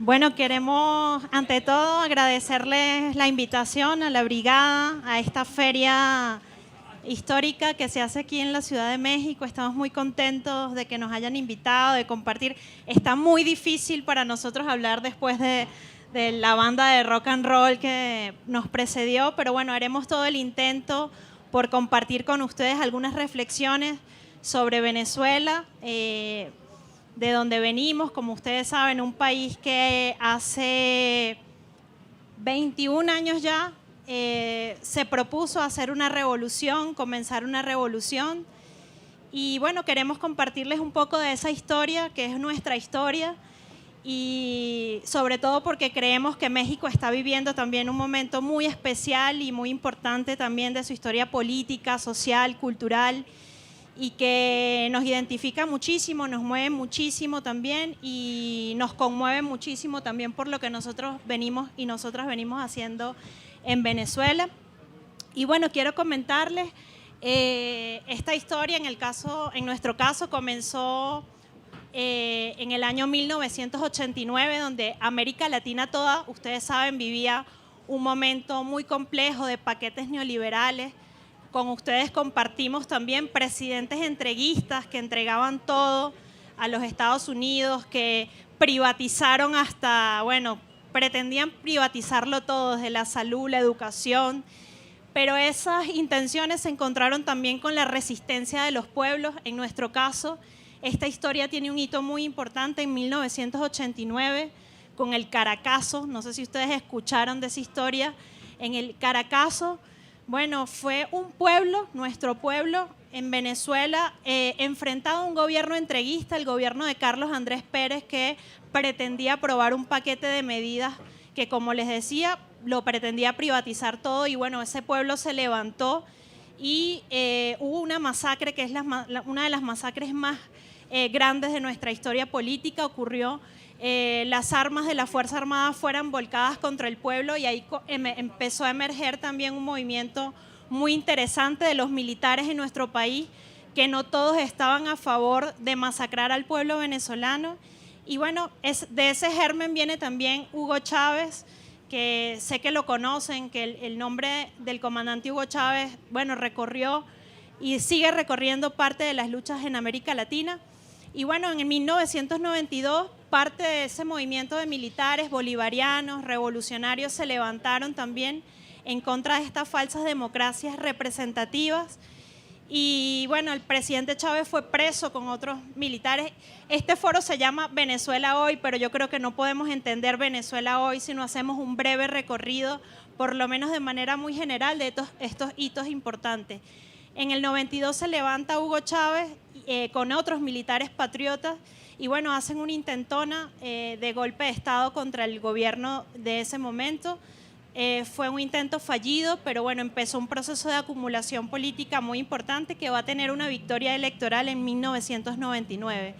Bueno, queremos ante todo agradecerles la invitación a la brigada, a esta feria histórica que se hace aquí en la Ciudad de México. Estamos muy contentos de que nos hayan invitado, de compartir. Está muy difícil para nosotros hablar después de la banda de rock and roll que nos precedió, pero bueno, haremos todo el intento por compartir con ustedes algunas reflexiones sobre Venezuela, de donde venimos. Como ustedes saben, un país que hace 21 años ya se propuso hacer una revolución, comenzar una revolución. Y bueno, queremos compartirles un poco de esa historia, que es nuestra historia, y sobre todo porque creemos que México está viviendo también un momento muy especial y muy importante también de su historia política, social, cultural, y que nos identifica muchísimo, nos mueve muchísimo también y nos conmueve muchísimo también por lo que nosotros venimos y nosotras venimos haciendo en Venezuela. Y bueno, quiero comentarles esta historia. En nuestro caso comenzó en el año 1989, donde América Latina toda, ustedes saben, vivía un momento muy complejo de paquetes neoliberales. Con ustedes compartimos también presidentes entreguistas que entregaban todo a los Estados Unidos, que privatizaron hasta, bueno, pretendían privatizarlo todo, desde la salud, la educación, pero esas intenciones se encontraron también con la resistencia de los pueblos. En nuestro caso, esta historia tiene un hito muy importante en 1989 con el Caracazo. No sé si ustedes escucharon de esa historia. En el Caracazo, bueno, fue un pueblo, nuestro pueblo en Venezuela, enfrentado a un gobierno entreguista, el gobierno de Carlos Andrés Pérez, que pretendía aprobar un paquete de medidas que, como les decía, lo pretendía privatizar todo. Y bueno, ese pueblo se levantó y hubo una masacre que es una de las masacres más grandes de nuestra historia política. Ocurrió, las armas de la Fuerza Armada fueran volcadas contra el pueblo, y ahí empezó a emerger también un movimiento muy interesante de los militares en nuestro país, que no todos estaban a favor de masacrar al pueblo venezolano. Y bueno, de ese germen viene también Hugo Chávez, que sé que lo conocen, que el nombre del comandante Hugo Chávez, bueno, recorrió y sigue recorriendo parte de las luchas en América Latina. Y bueno, en 1992, parte de ese movimiento de militares bolivarianos, revolucionarios, se levantaron también en contra de estas falsas democracias representativas. Y bueno, el presidente Chávez fue preso con otros militares. Este foro se llama Venezuela Hoy, pero yo creo que no podemos entender Venezuela hoy si no hacemos un breve recorrido, por lo menos de manera muy general, de estos hitos importantes. En el 92 se levanta Hugo Chávez con otros militares patriotas y bueno, hacen una intentona de golpe de Estado contra el gobierno de ese momento. Fue un intento fallido, pero bueno, empezó un proceso de acumulación política muy importante que va a tener una victoria electoral en 1999.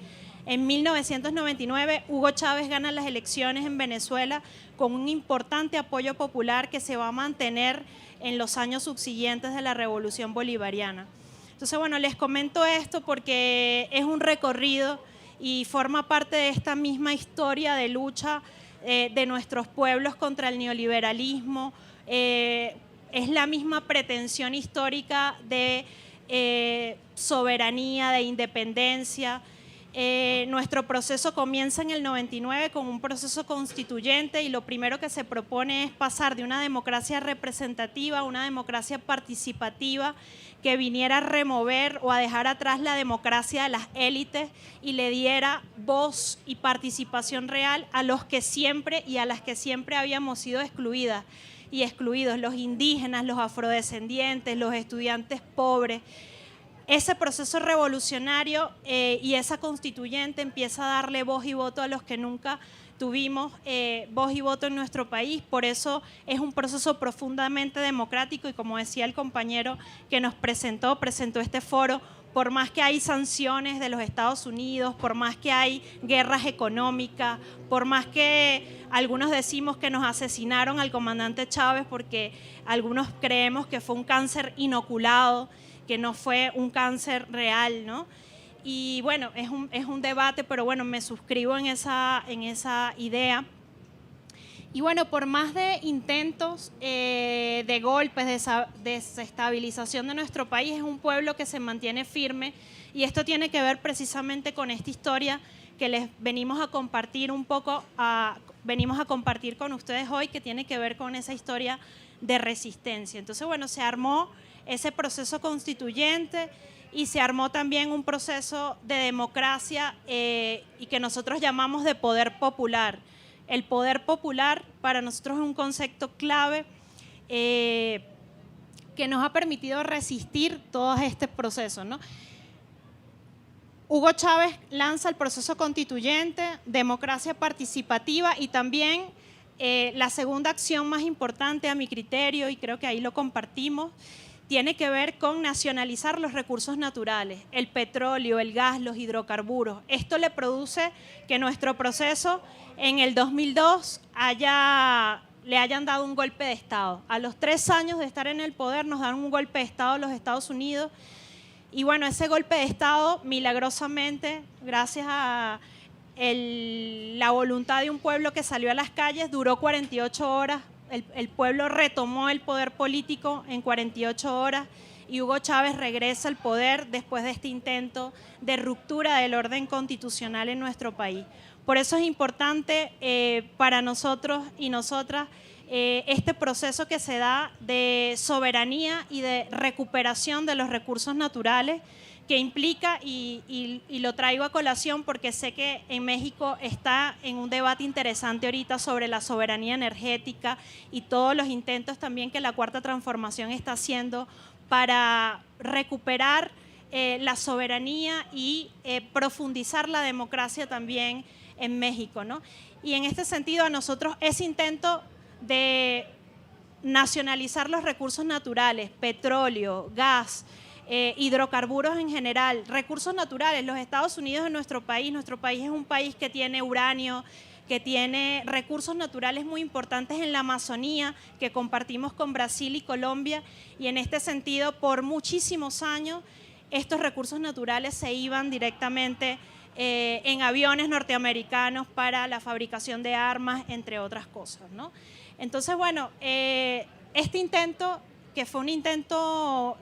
En 1999, Hugo Chávez gana las elecciones en Venezuela con un importante apoyo popular que se va a mantener en los años subsiguientes de la Revolución Bolivariana. Entonces, bueno, les comento esto porque es un recorrido y forma parte de esta misma historia de lucha de nuestros pueblos contra el neoliberalismo. Es la misma pretensión histórica de soberanía, de independencia. Nuestro proceso comienza en el 99 con un proceso constituyente, y lo primero que se propone es pasar de una democracia representativa a una democracia participativa que viniera a remover o a dejar atrás la democracia de las élites y le diera voz y participación real a los que siempre y a las que siempre habíamos sido excluidas y excluidos: los indígenas, los afrodescendientes, los estudiantes pobres. Ese proceso revolucionario y esa constituyente empieza a darle voz y voto a los que nunca tuvimos voz y voto en nuestro país. Por eso es un proceso profundamente democrático, y como decía el compañero que nos presentó este foro, por más que hay sanciones de los Estados Unidos, por más que hay guerras económicas, por más que algunos decimos que nos asesinaron al comandante Chávez porque algunos creemos que fue un cáncer inoculado, que no fue un cáncer real, ¿no? Y bueno, es un debate, pero bueno, me suscribo en esa idea. Y bueno, por más de intentos de golpes, de desestabilización de nuestro país, es un pueblo que se mantiene firme, y esto tiene que ver precisamente con esta historia que les venimos a compartir venimos a compartir con ustedes hoy, que tiene que ver con esa historia de resistencia. Entonces, bueno, se armó ese proceso constituyente y se armó también un proceso de democracia y que nosotros llamamos de poder popular. El poder popular para nosotros es un concepto clave que nos ha permitido resistir todos estos procesos, ¿no? Hugo Chávez lanza el proceso constituyente, democracia participativa, y también la segunda acción más importante a mi criterio, y creo que ahí lo compartimos, tiene que ver con nacionalizar los recursos naturales, el petróleo, el gas, los hidrocarburos. Esto le produce que nuestro proceso en el 2002 le hayan dado un golpe de Estado. A los 3 años de estar en el poder nos dan un golpe de Estado a los Estados Unidos. Y bueno, ese golpe de Estado, milagrosamente, gracias a la voluntad de un pueblo que salió a las calles, duró 48 horas. El pueblo retomó el poder político en 48 horas y Hugo Chávez regresa al poder después de este intento de ruptura del orden constitucional en nuestro país. Por eso es importante para nosotros y nosotras este proceso que se da de soberanía y de recuperación de los recursos naturales, que implica, y lo traigo a colación porque sé que en México está en un debate interesante ahorita sobre la soberanía energética y todos los intentos también que la Cuarta Transformación está haciendo para recuperar la soberanía y profundizar la democracia también en México, ¿no? Y en este sentido, a nosotros ese intento de nacionalizar los recursos naturales, petróleo, gas, hidrocarburos en general, recursos naturales. Los Estados Unidos es nuestro país es un país que tiene uranio, que tiene recursos naturales muy importantes en la Amazonía, que compartimos con Brasil y Colombia, y en este sentido, por muchísimos años, estos recursos naturales se iban directamente en aviones norteamericanos para la fabricación de armas, entre otras cosas, ¿no? Entonces, bueno, este intento, que fue un intento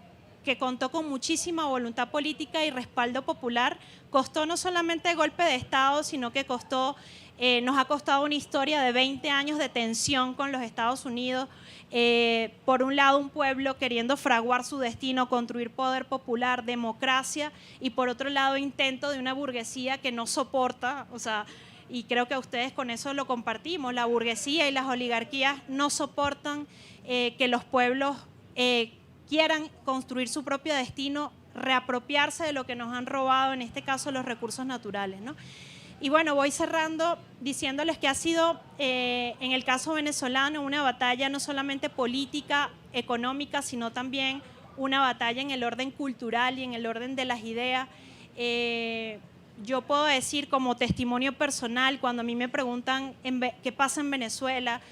que contó con muchísima voluntad política y respaldo popular, costó no solamente golpe de Estado, sino que nos ha costado una historia de 20 años de tensión con los Estados Unidos. Por un lado, un pueblo queriendo fraguar su destino, construir poder popular, democracia, y por otro lado, intento de una burguesía que no soporta, o sea, y creo que a ustedes con eso lo compartimos, la burguesía y las oligarquías no soportan que los pueblos quieran construir su propio destino, reapropiarse de lo que nos han robado, en este caso los recursos naturales, ¿no? Y bueno, voy cerrando diciéndoles que ha sido, en el caso venezolano, una batalla no solamente política, económica, sino también una batalla en el orden cultural y en el orden de las ideas. Yo puedo decir como testimonio personal, cuando a mí me preguntan qué pasa en Venezuela,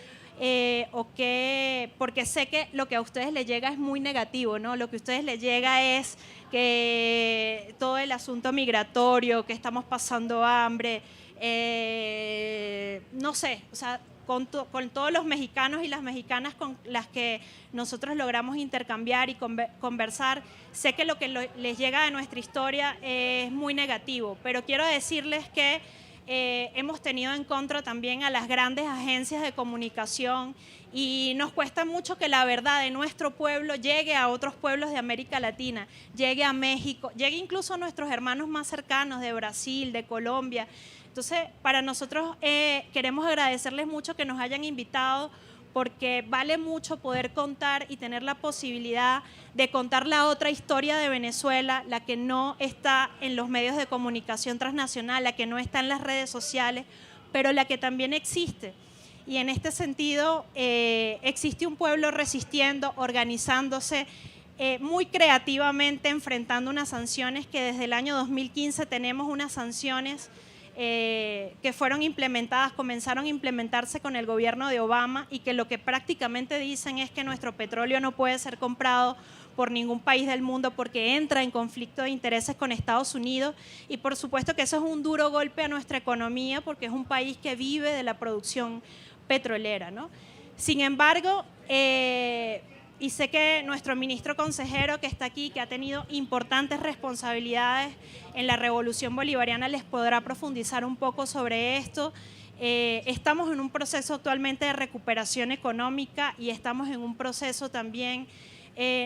porque sé que lo que a ustedes les llega es muy negativo, ¿no? Lo que a ustedes les llega es que todo el asunto migratorio, que estamos pasando hambre, no sé, o sea, con todos los mexicanos y las mexicanas con las que nosotros logramos intercambiar y conversar, sé que lo que les llega de nuestra historia es muy negativo, pero quiero decirles que hemos tenido en contra también a las grandes agencias de comunicación y nos cuesta mucho que la verdad de nuestro pueblo llegue a otros pueblos de América Latina, llegue a México, llegue incluso a nuestros hermanos más cercanos de Brasil, de Colombia. Entonces, para nosotros queremos agradecerles mucho que nos hayan invitado, porque vale mucho poder contar y tener la posibilidad de contar la otra historia de Venezuela, la que no está en los medios de comunicación transnacional, la que no está en las redes sociales, pero la que también existe. Y en este sentido, existe un pueblo resistiendo, organizándose, muy creativamente enfrentando unas sanciones que desde el año 2015 tenemos unas sanciones que fueron implementadas, comenzaron a implementarse con el gobierno de Obama, y que lo que prácticamente dicen es que nuestro petróleo no puede ser comprado por ningún país del mundo porque entra en conflicto de intereses con Estados Unidos, y por supuesto que eso es un duro golpe a nuestra economía porque es un país que vive de la producción petrolera, ¿no? Sin embargo, y sé que nuestro ministro consejero que está aquí, que ha tenido importantes responsabilidades en la Revolución Bolivariana, les podrá profundizar un poco sobre esto. Estamos en un proceso actualmente de recuperación económica y estamos en un proceso también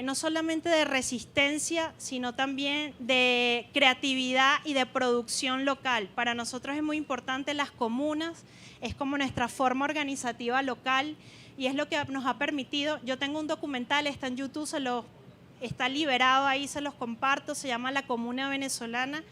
no solamente de resistencia, sino también de creatividad y de producción local. Para nosotros es muy importante las comunas, es como nuestra forma organizativa local y es lo que nos ha permitido. Yo tengo un documental, está en YouTube, está liberado ahí, se los comparto, se llama La Comuna Venezolana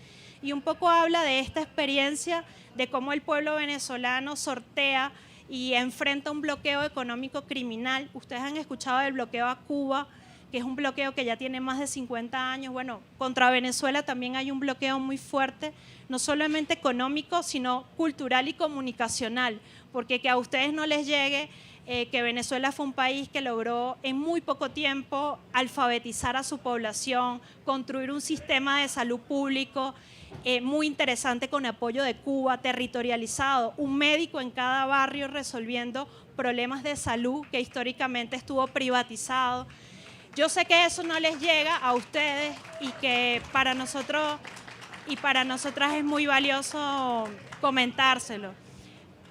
y un poco habla de esta experiencia de cómo el pueblo venezolano sortea y enfrenta un bloqueo económico criminal. Ustedes han escuchado del bloqueo a Cuba, que es un bloqueo que ya tiene más de 50 años. Bueno, contra Venezuela también hay un bloqueo muy fuerte, no solamente económico, sino cultural y comunicacional, porque que a ustedes no les llegue que Venezuela fue un país que logró en muy poco tiempo alfabetizar a su población, construir un sistema de salud público muy interesante con apoyo de Cuba, territorializado, un médico en cada barrio resolviendo problemas de salud que históricamente estuvo privatizado. Yo sé que eso no les llega a ustedes y que para nosotros y para nosotras es muy valioso comentárselo.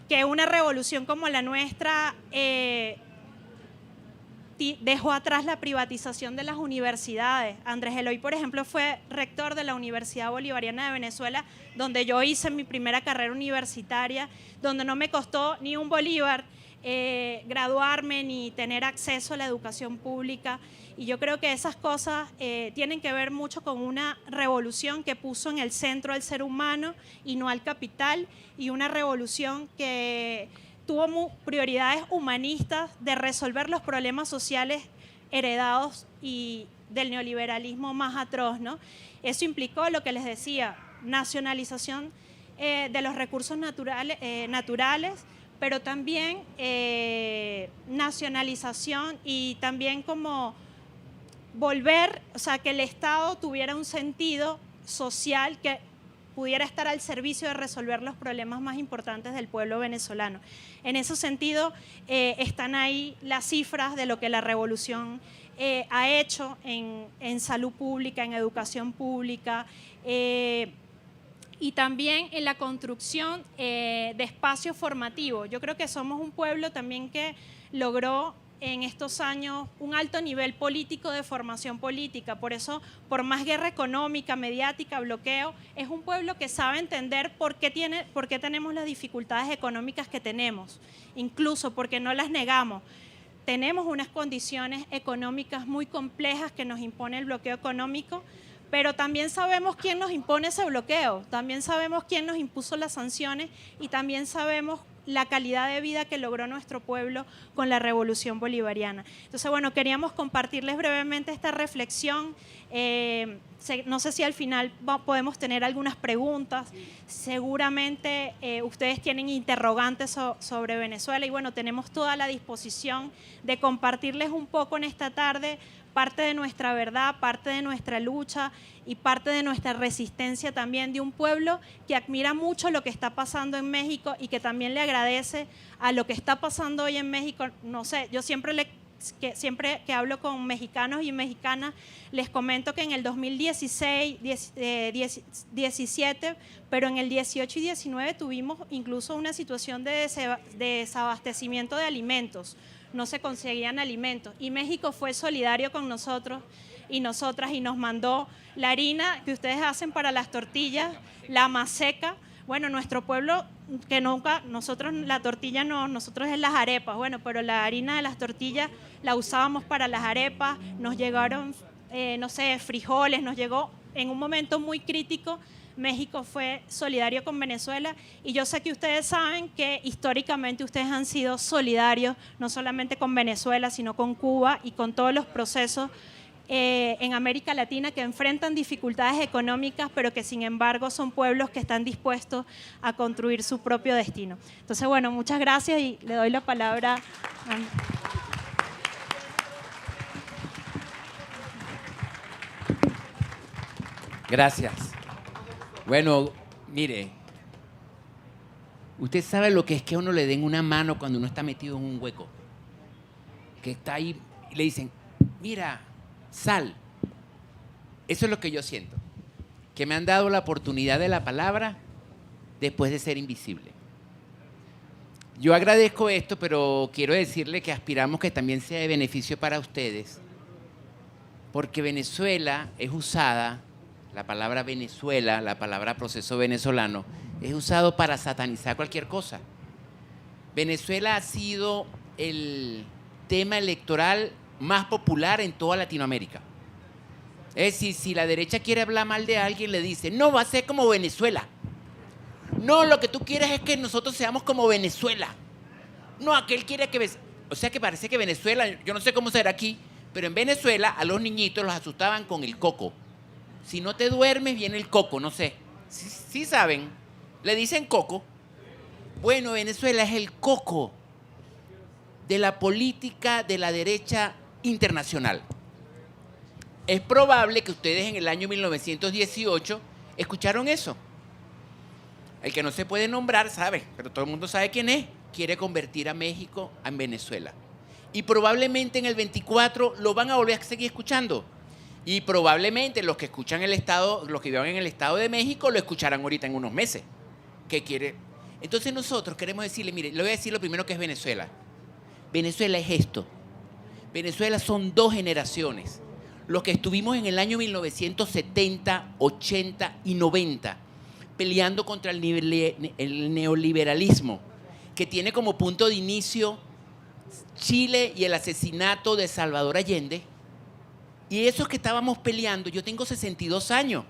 Que una revolución como la nuestra dejó atrás la privatización de las universidades. Andrés Eloy, por ejemplo, fue rector de la Universidad Bolivariana de Venezuela, donde yo hice mi primera carrera universitaria, donde no me costó ni un bolívar graduarme ni tener acceso a la educación pública. Y yo creo que esas cosas tienen que ver mucho con una revolución que puso en el centro al ser humano y no al capital, y una revolución que tuvo prioridades humanistas de resolver los problemas sociales heredados y del neoliberalismo más atroz, ¿no? Eso implicó lo que les decía, nacionalización de los recursos naturales, pero también nacionalización y también como volver, o sea, que el Estado tuviera un sentido social que pudiera estar al servicio de resolver los problemas más importantes del pueblo venezolano. En ese sentido, están ahí las cifras de lo que la revolución ha hecho en salud pública, en educación pública, y también en la construcción de espacios formativos. Yo creo que somos un pueblo también que logró en estos años un alto nivel político de formación política. Por eso, por más guerra económica, mediática, bloqueo, es un pueblo que sabe entender por qué tenemos las dificultades económicas que tenemos, incluso porque no las negamos. Tenemos unas condiciones económicas muy complejas que nos impone el bloqueo económico, pero también sabemos quién nos impone ese bloqueo, también sabemos quién nos impuso las sanciones y también sabemos la calidad de vida que logró nuestro pueblo con la Revolución Bolivariana. Entonces, bueno, queríamos compartirles brevemente esta reflexión. No sé si al final podemos tener algunas preguntas. Seguramente ustedes tienen interrogantes sobre Venezuela y bueno, tenemos toda la disposición de compartirles un poco en esta tarde parte de nuestra verdad, parte de nuestra lucha y parte de nuestra resistencia también de un pueblo que admira mucho lo que está pasando en México y que también le agradece a lo que está pasando hoy en México. No sé, yo siempre que hablo con mexicanos y mexicanas, les comento que en el 2016, 17, pero en el 18 y 19 tuvimos incluso una situación de desabastecimiento de alimentos. No se conseguían alimentos y México fue solidario con nosotros y nosotras y nos mandó la harina que ustedes hacen para las tortillas, la maseca. Bueno, nuestro pueblo que nunca, nosotros la tortilla no, nosotros es las arepas, bueno, pero la harina de las tortillas la usábamos para las arepas, nos llegaron, no sé, frijoles, nos llegó en un momento muy crítico. México fue solidario con Venezuela y yo sé que ustedes saben que históricamente ustedes han sido solidarios no solamente con Venezuela, sino con Cuba y con todos los procesos en América Latina que enfrentan dificultades económicas, pero que sin embargo son pueblos que están dispuestos a construir su propio destino. Entonces, bueno, muchas gracias y le doy la palabra a... Gracias. Bueno, mire, Usted sabe lo que es que a uno le den una mano cuando uno está metido en un hueco. Que está ahí y le dicen, mira, sal. Eso es lo que yo siento. Que me han dado la oportunidad de la palabra después de ser invisible. Yo agradezco esto, pero quiero decirle que aspiramos que también sea de beneficio para ustedes, porque Venezuela es usada, la palabra Venezuela, la palabra proceso venezolano, es usado para satanizar cualquier cosa. Venezuela ha sido el tema electoral más popular en toda Latinoamérica. Es decir, si la derecha quiere hablar mal de alguien, le dice, no, va a ser como Venezuela. No, lo que tú quieres es que nosotros seamos como Venezuela. No, aquel quiere que... O sea que parece que Venezuela, yo no sé cómo será aquí, pero en Venezuela a los niñitos los asustaban con el coco. Si no te duermes, viene el coco, no sé. Sí saben, le dicen coco. Bueno, Venezuela es el coco de la política de la derecha internacional. Es probable que ustedes en el año 1918 escucharon eso. El que no se puede nombrar sabe, pero todo el mundo sabe quién es. Quiere convertir a México en Venezuela. Y probablemente en el 24 lo van a volver a seguir escuchando. Y probablemente los que escuchan el Estado, los que vivan en el Estado de México, lo escucharán ahorita en unos meses. ¿Qué quiere? Entonces nosotros queremos decirle, mire, le voy a decir lo primero que es Venezuela. Venezuela es esto. Venezuela son dos generaciones. Los que estuvimos en el año 1970, 80 y 90 peleando contra el neoliberalismo, que tiene como punto de inicio Chile y el asesinato de Salvador Allende. Y esos que estábamos peleando, yo tengo 62 años,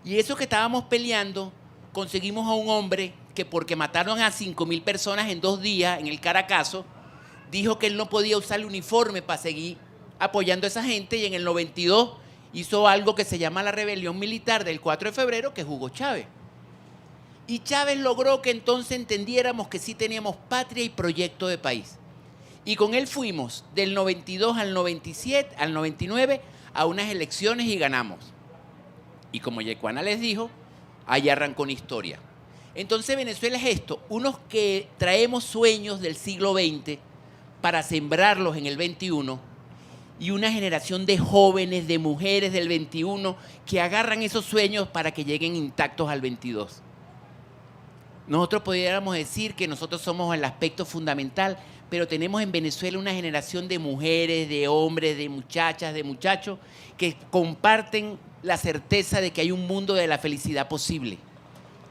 y esos que estábamos peleando, conseguimos a un hombre que porque mataron a 5.000 personas en 2 días en el Caracazo, dijo que él no podía usar el uniforme para seguir apoyando a esa gente, y en el 92 hizo algo que se llama la rebelión militar del 4 de febrero, que es Hugo Chávez. Y Chávez logró que entonces entendiéramos que sí teníamos patria y proyecto de país. Y con él fuimos del 92 al 97, al 99 a unas elecciones y ganamos. Y como Yecuana les dijo, ahí arrancó una historia. Entonces Venezuela es esto, unos que traemos sueños del siglo XX para sembrarlos en el XXI, y una generación de jóvenes, de mujeres del 21 que agarran esos sueños para que lleguen intactos al 22. Nosotros pudiéramos decir que nosotros somos el aspecto fundamental, pero tenemos en Venezuela una generación de mujeres, de hombres, de muchachas, de muchachos que comparten la certeza de que hay un mundo de la felicidad posible.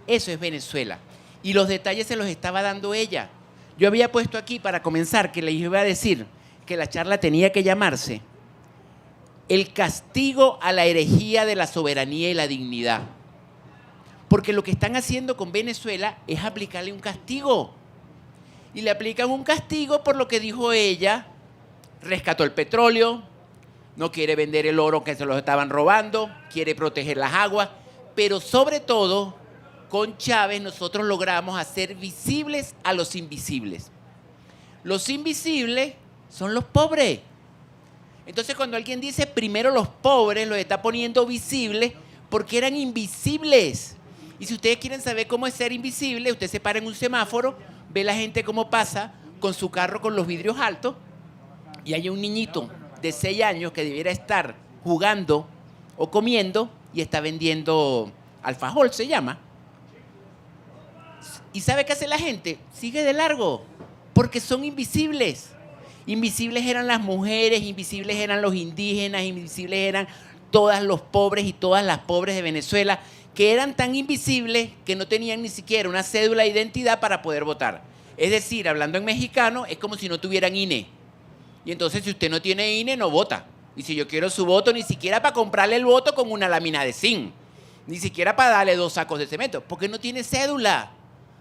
Eso es Venezuela. Y los detalles se los estaba dando ella. Yo había puesto aquí para comenzar que les iba a decir que la charla tenía que llamarse El castigo a la herejía de la soberanía y la dignidad. Porque lo que están haciendo con Venezuela es aplicarle un castigo. Y le aplican un castigo por lo que dijo ella, rescató el petróleo, no quiere vender el oro que se los estaban robando, quiere proteger las aguas, pero sobre todo, con Chávez nosotros logramos hacer visibles a los invisibles. Los invisibles son los pobres. Entonces cuando alguien dice primero los pobres, los está poniendo visibles porque eran invisibles. Y si ustedes quieren saber cómo es ser invisible, usted se para en un semáforo, ve la gente cómo pasa con su carro con los vidrios altos, y hay un niñito de 6 años que debiera estar jugando o comiendo y está vendiendo alfajor, se llama. ¿Y sabe qué hace la gente? Sigue de largo, porque son invisibles. Invisibles eran las mujeres, invisibles eran los indígenas, invisibles eran todos los pobres y todas las pobres de Venezuela, que eran tan invisibles que no tenían ni siquiera una cédula de identidad para poder votar. Es decir, hablando en mexicano, es como si no tuvieran INE. Y entonces si usted no tiene INE, no vota. Y si yo quiero su voto, ni siquiera para comprarle el voto con una lámina de zinc, ni siquiera para darle 2 sacos de cemento, porque no tiene cédula,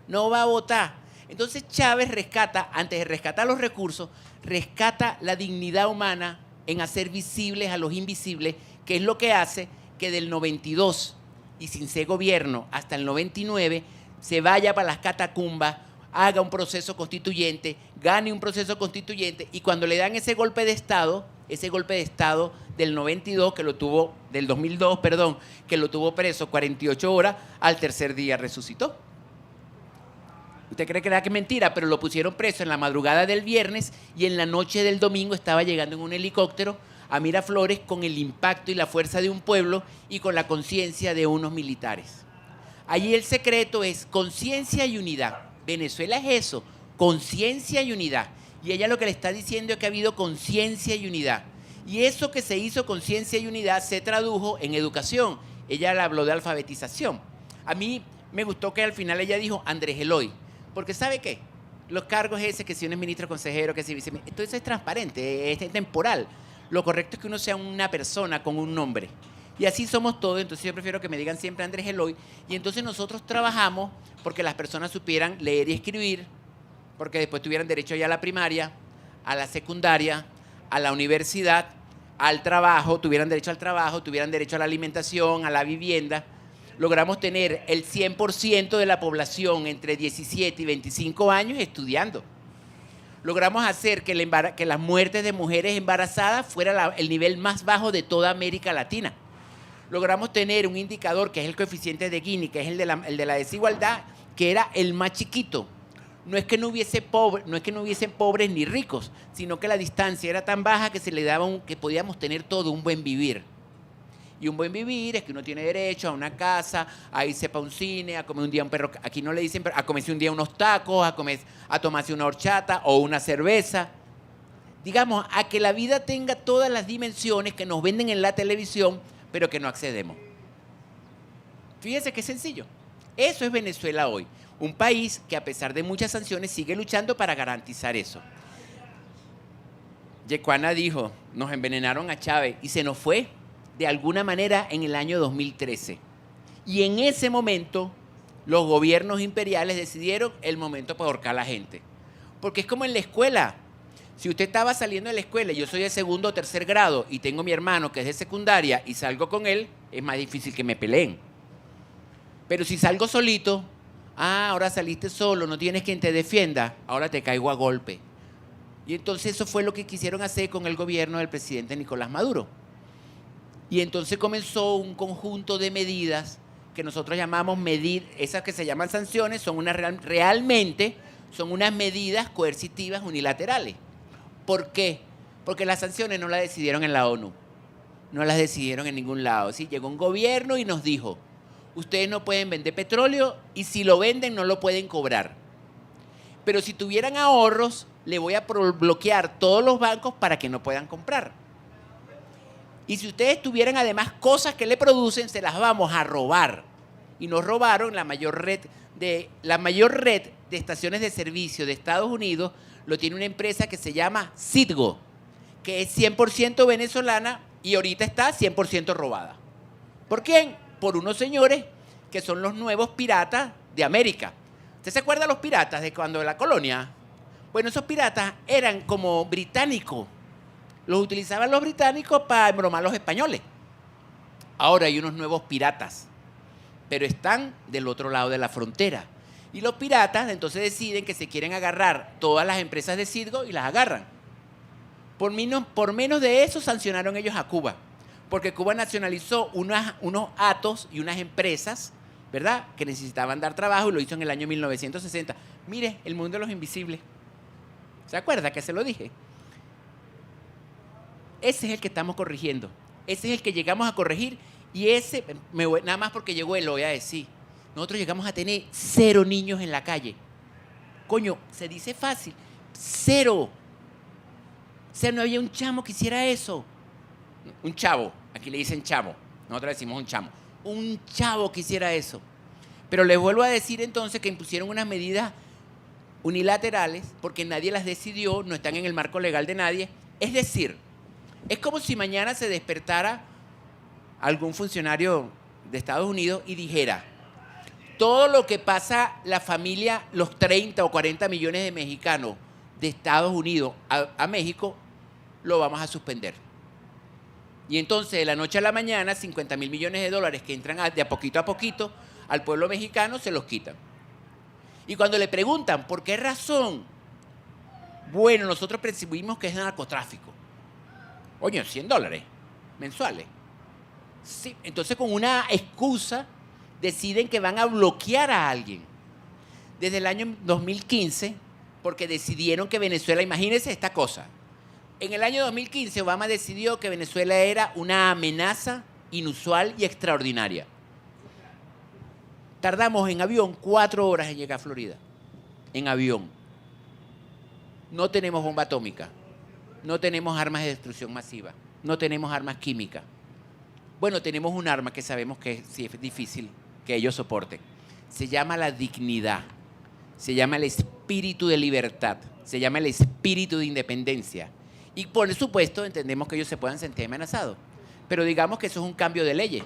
no va a votar. Entonces Chávez rescata, antes de rescatar los recursos, rescata la dignidad humana en hacer visibles a los invisibles, que es lo que hace que del 92 y sin ser gobierno hasta el 99 se vaya para las catacumbas, haga un proceso constituyente, gane un proceso constituyente, y cuando le dan ese golpe de Estado del 92, que lo tuvo, del 2002, perdón, que lo tuvo preso 48 horas, al tercer día resucitó. Usted cree que era que mentira, pero lo pusieron preso en la madrugada del viernes y en la noche del domingo estaba llegando en un helicóptero a Miraflores con el impacto y la fuerza de un pueblo y con la conciencia de unos militares. Allí el secreto es conciencia y unidad. Venezuela es eso, conciencia y unidad. Y ella lo que le está diciendo es que ha habido conciencia y unidad. Y eso que se hizo, conciencia y unidad, se tradujo en educación. Ella le habló de alfabetización. A mí me gustó que al final ella dijo Andrés Eloy. Porque ¿sabe qué? Los cargos ese, que si uno es ministro, consejero, que si viceministro, todo eso es transparente, es temporal. Lo correcto es que uno sea una persona con un nombre. Y así somos todos, entonces yo prefiero que me digan siempre Andrés Eloy. Y entonces nosotros trabajamos porque las personas supieran leer y escribir, porque después tuvieran derecho ya a la primaria, a la secundaria, a la universidad, al trabajo, tuvieran derecho al trabajo, tuvieran derecho a la alimentación, a la vivienda. Logramos tener el 100% de la población entre 17 y 25 años estudiando. Logramos hacer que las muertes de mujeres embarazadas fuera el nivel más bajo de toda América Latina. Logramos tener un indicador que es el coeficiente de Gini, que es el de la desigualdad, que era el más chiquito. No es que no hubiesen pobres ni ricos, sino que la distancia era tan baja que se le daba que podíamos tener todo un buen vivir. Y un buen vivir es que uno tiene derecho a una casa, a irse para un cine, a comer un día un perro, aquí no le dicen, pero a comerse un día unos tacos, a tomarse una horchata o una cerveza. Digamos, a que la vida tenga todas las dimensiones que nos venden en la televisión, pero que no accedemos. Fíjense qué sencillo. Eso es Venezuela hoy. Un país que a pesar de muchas sanciones sigue luchando para garantizar eso. Yecuana dijo, nos envenenaron a Chávez y se nos fue de alguna manera en el año 2013. Y en ese momento los gobiernos imperiales decidieron el momento para ahorcar a la gente. Porque es como en la escuela. Si usted estaba saliendo de la escuela y yo soy de segundo o tercer grado y tengo a mi hermano que es de secundaria y salgo con él, es más difícil que me peleen. Pero si salgo solito, ahora saliste solo, no tienes quien te defienda, ahora te caigo a golpe. Y entonces eso fue lo que quisieron hacer con el gobierno del presidente Nicolás Maduro. Y entonces comenzó un conjunto de medidas que nosotros llamamos esas que se llaman sanciones, son realmente son unas medidas coercitivas unilaterales. ¿Por qué? Porque las sanciones no las decidieron en la ONU, no las decidieron en ningún lado. ¿Sí? Llegó un gobierno y nos dijo, ustedes no pueden vender petróleo y si lo venden no lo pueden cobrar. Pero si tuvieran ahorros, le voy a bloquear todos los bancos para que no puedan comprar. Y si ustedes tuvieran además cosas que le producen, se las vamos a robar. Y nos robaron la mayor red de estaciones de servicio de Estados Unidos, lo tiene una empresa que se llama Citgo, que es 100% venezolana y ahorita está 100% robada. ¿Por quién? Por unos señores que son los nuevos piratas de América. ¿Usted se acuerda de los piratas de cuando de la colonia? Bueno, esos piratas eran como británicos. Los utilizaban los británicos para embromar a los españoles. Ahora hay unos nuevos piratas, pero están del otro lado de la frontera. Y los piratas entonces deciden que se quieren agarrar todas las empresas de Citgo y las agarran. Por menos de eso sancionaron ellos a Cuba, porque Cuba nacionalizó unos atos y unas empresas, ¿verdad?, que necesitaban dar trabajo y lo hizo en el año 1960. Mire, el mundo de los invisibles. ¿Se acuerda que se lo dije? Ese es el que estamos corrigiendo. Ese es el que llegamos a corregir. Y nada más porque llegó él, lo voy a decir. Nosotros llegamos a tener 0 niños en la calle. Coño, se dice fácil. 0. O sea, no había un chamo que hiciera eso. Un chavo. Aquí le dicen chamo. Nosotros decimos un chamo. Un chavo que hiciera eso. Pero les vuelvo a decir entonces que impusieron unas medidas unilaterales porque nadie las decidió, no están en el marco legal de nadie. Es decir, es como si mañana se despertara algún funcionario de Estados Unidos y dijera, todo lo que pasa la familia, los 30 o 40 millones de mexicanos de Estados Unidos a México, lo vamos a suspender. Y entonces, de la noche a la mañana, 50,000 millones de dólares que entran de a poquito al pueblo mexicano, se los quitan. Y cuando le preguntan, ¿por qué razón? Bueno, nosotros percibimos que es narcotráfico. Oye, $100 mensuales. Sí, entonces, con una excusa, deciden que van a bloquear a alguien. desde el año 2015 porque decidieron que Venezuela, imagínense esta cosa, en el año 2015 Obama decidió que Venezuela era una amenaza inusual y extraordinaria. Tardamos en avión 4 horas en llegar a Florida, en avión. No tenemos bomba atómica, no tenemos armas de destrucción masiva, no tenemos armas químicas. Bueno, tenemos un arma que sabemos que sí es difícil que ellos soporten. Se llama la dignidad, se llama el espíritu de libertad, se llama el espíritu de independencia. Y por supuesto entendemos que ellos se puedan sentir amenazados. Pero digamos que eso es un cambio de leyes,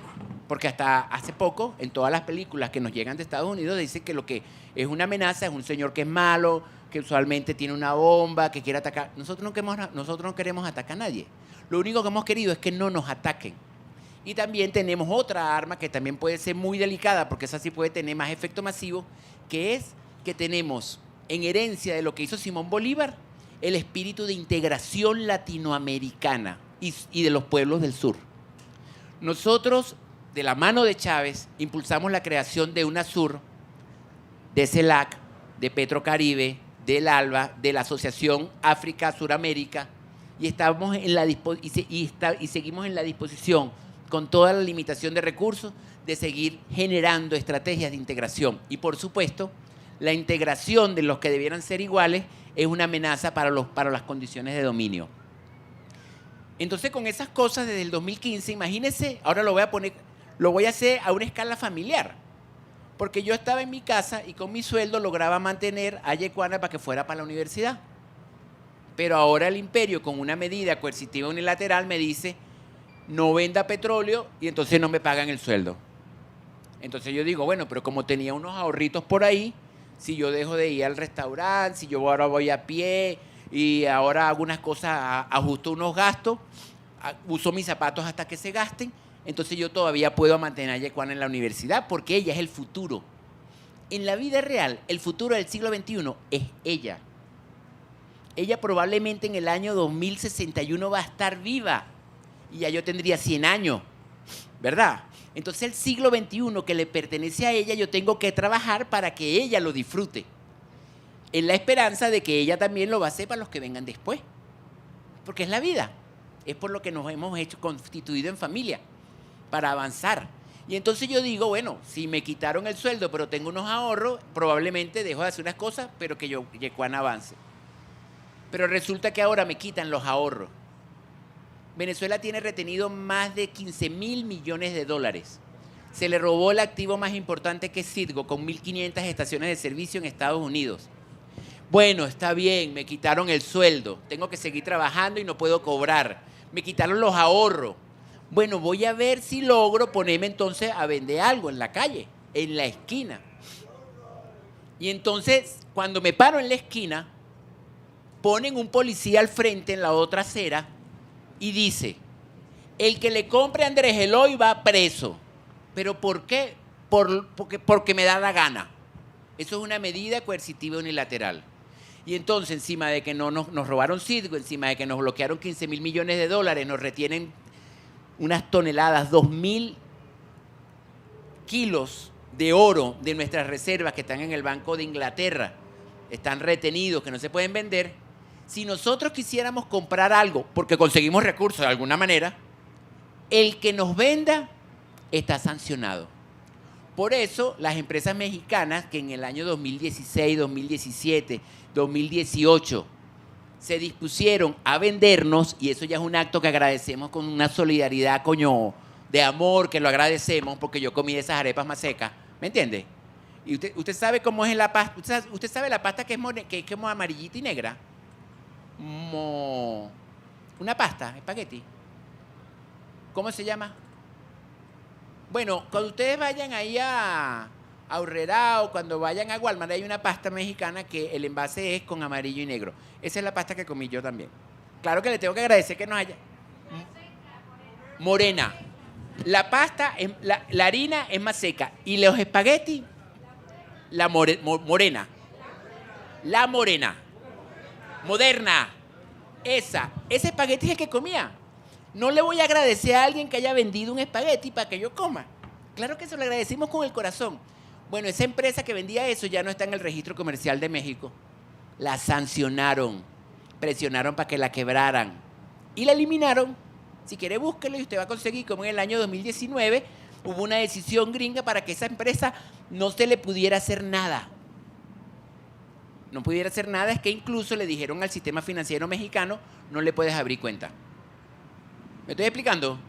porque hasta hace poco, en todas las películas que nos llegan de Estados Unidos, dicen que lo que es una amenaza es un señor que es malo, que usualmente tiene una bomba, que quiere atacar. Nosotros no queremos atacar a nadie. Lo único que hemos querido es que no nos ataquen. Y también tenemos otra arma que también puede ser muy delicada, porque esa sí puede tener más efecto masivo, que es que tenemos en herencia de lo que hizo Simón Bolívar, el espíritu de integración latinoamericana y de los pueblos del sur. Nosotros, de la mano de Chávez, impulsamos la creación de UNASUR, de CELAC, de Petrocaribe, del ALBA, de la Asociación África-Suramérica, y estamos en la y seguimos en la disposición, con toda la limitación de recursos, de seguir generando estrategias de integración. Y por supuesto, la integración de los que debieran ser iguales es una amenaza para las condiciones de dominio. Entonces, con esas cosas desde el 2015, imagínense, ahora lo voy a hacer a una escala familiar, porque yo estaba en mi casa y con mi sueldo lograba mantener a Yecuana para que fuera para la universidad. Pero ahora el imperio, con una medida coercitiva unilateral, me dice, no venda petróleo y entonces no me pagan el sueldo. Entonces yo digo, bueno, pero como tenía unos ahorritos por ahí, si yo dejo de ir al restaurante, si yo ahora voy a pie y ahora hago unas cosas, ajusto unos gastos, uso mis zapatos hasta que se gasten, entonces yo todavía puedo mantener a Yecuana en la universidad porque ella es el futuro. En la vida real, el futuro del siglo XXI es ella. Ella probablemente en el año 2061 va a estar viva y ya yo tendría 100 años, ¿verdad? Entonces el siglo XXI que le pertenece a ella, yo tengo que trabajar para que ella lo disfrute, en la esperanza de que ella también lo va a hacer para los que vengan después, porque es la vida, es por lo que nos hemos constituido en familia, para avanzar. Y entonces yo digo, bueno, si me quitaron el sueldo pero tengo unos ahorros, probablemente dejo de hacer unas cosas, pero que Yecuana avance. Pero resulta que ahora me quitan los ahorros. Venezuela tiene retenido más de 15.000 millones de dólares. Se le robó el activo más importante que es Citgo, con 1.500 estaciones de servicio en Estados Unidos. Bueno, está bien, me quitaron el sueldo, tengo que seguir trabajando y no puedo cobrar. Me quitaron los ahorros. Bueno, voy a ver si logro ponerme entonces a vender algo en la calle, en la esquina. Y entonces, cuando me paro en la esquina, ponen un policía al frente en la otra acera y dice, el que le compre a Andrés Eloy va preso. ¿Pero por qué? Porque me da la gana. Eso es una medida coercitiva unilateral. Y entonces, encima de que nos robaron Citgo, encima de que nos bloquearon 15.000 millones de dólares, nos retienen unas toneladas, 2.000 kilos de oro de nuestras reservas que están en el Banco de Inglaterra, están retenidos, que no se pueden vender. Si nosotros quisiéramos comprar algo, porque conseguimos recursos de alguna manera, el que nos venda está sancionado. Por eso, las empresas mexicanas que en el año 2016, 2017, 2018 se dispusieron a vendernos, y eso ya es un acto que agradecemos con una solidaridad, coño, de amor, que lo agradecemos, porque yo comí esas arepas más secas, ¿me entiende? Y usted sabe cómo es la pasta, usted sabe la pasta que es como amarillita y negra. Una pasta, espagueti. ¿Cómo se llama? Bueno, cuando ustedes vayan ahí a Aurrera o cuando vayan a Walmart, hay una pasta mexicana que el envase es con amarillo y negro. Esa es la pasta que comí yo también. Claro que le tengo que agradecer que nos haya... Morena. La pasta, la harina es más seca. Y los espaguetis, morena. La morena. Moderna. Ese espagueti es el que comía. No le voy a agradecer a alguien que haya vendido un espagueti para que yo coma. Claro que se lo agradecimos con el corazón. Bueno, esa empresa que vendía eso ya no está en el registro comercial de México. La sancionaron, presionaron para que la quebraran y la eliminaron. Si quiere, búsquelo y usted va a conseguir como en el año 2019 hubo una decisión gringa para que esa empresa no se le pudiera hacer nada. No pudiera hacer nada, es que incluso le dijeron al sistema financiero mexicano, no le puedes abrir cuenta. ¿Me estoy explicando?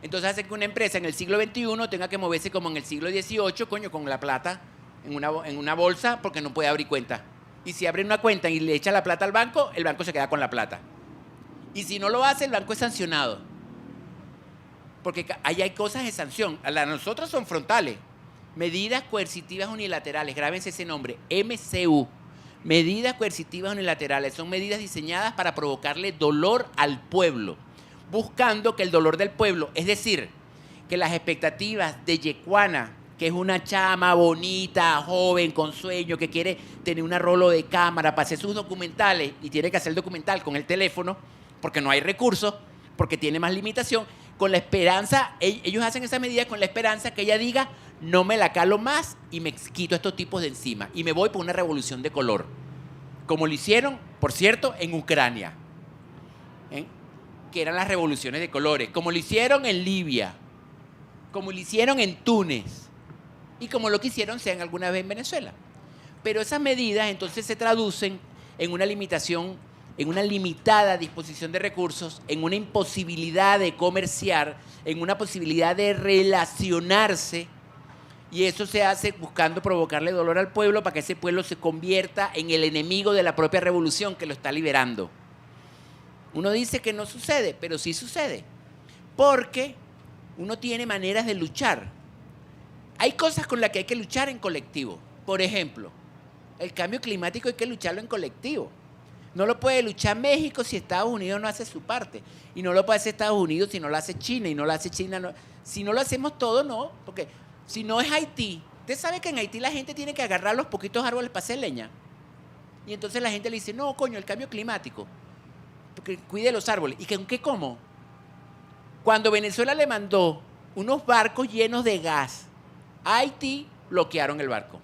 Entonces hace que una empresa en el siglo XXI tenga que moverse como en el siglo XVIII, coño, con la plata en una bolsa porque no puede abrir cuenta. Y si abre una cuenta y le echa la plata al banco, el banco se queda con la plata. Y si no lo hace, el banco es sancionado. Porque ahí hay cosas de sanción. Las nosotras son frontales. Medidas coercitivas unilaterales. Grábense ese nombre. MCU. Medidas coercitivas unilaterales. Son medidas diseñadas para provocarle dolor al pueblo. Buscando que el dolor del pueblo, es decir, que las expectativas de Yecuana, que es una chama bonita, joven, con sueño, que quiere tener una rolo de cámara para hacer sus documentales y tiene que hacer el documental con el teléfono, porque no hay recursos, porque tiene más limitación, con la esperanza, ellos hacen esa medida con la esperanza que ella diga, no me la calo más y me quito estos tipos de encima y me voy por una revolución de color, como lo hicieron, por cierto, en Ucrania, que eran las revoluciones de colores, como lo hicieron en Libia, como lo hicieron en Túnez y como lo quisieron sean alguna vez en Venezuela. Pero esas medidas entonces se traducen en una limitación, en una limitada disposición de recursos, en una imposibilidad de comerciar, en una posibilidad de relacionarse, y eso se hace buscando provocarle dolor al pueblo para que ese pueblo se convierta en el enemigo de la propia revolución que lo está liberando. Uno dice que no sucede, pero sí sucede, porque uno tiene maneras de luchar. Hay cosas con las que hay que luchar en colectivo. Por ejemplo, el cambio climático hay que lucharlo en colectivo. No lo puede luchar México si Estados Unidos no hace su parte. Y no lo puede hacer Estados Unidos si no lo hace China. Y no lo hace China. No. Si no lo hacemos todos, no. Porque si no es Haití. Usted sabe que en Haití la gente tiene que agarrar los poquitos árboles para hacer leña. Y entonces la gente le dice, no, coño, el cambio climático. Porque cuide los árboles. ¿Y qué cómo? Cuando Venezuela le mandó unos barcos llenos de gas a Haití, bloquearon el barco.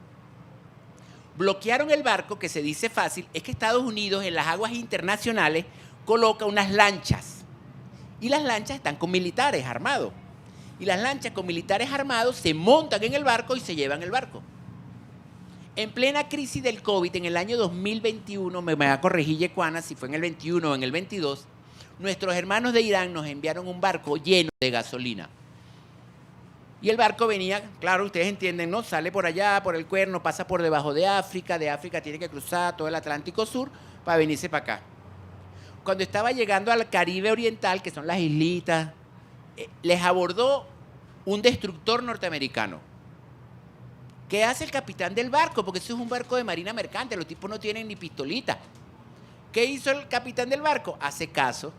Bloquearon el barco, que se dice fácil, es que Estados Unidos en las aguas internacionales coloca unas lanchas. Y las lanchas están con militares armados. Y las lanchas con militares armados se montan en el barco y se llevan el barco. En plena crisis del COVID, en el año 2021, me va a corregir Yecuana si fue en el 21 o en el 22, nuestros hermanos de Irán nos enviaron un barco lleno de gasolina. Y el barco venía, claro, ustedes entienden, ¿no? Sale por allá, por el Cuerno, pasa por debajo de África tiene que cruzar todo el Atlántico Sur para venirse para acá. Cuando estaba llegando al Caribe Oriental, que son las islitas, les abordó un destructor norteamericano. ¿Qué hace el capitán del barco? Porque eso es un barco de marina mercante, los tipos no tienen ni pistolita. ¿Qué hizo el capitán del barco? Hace caso.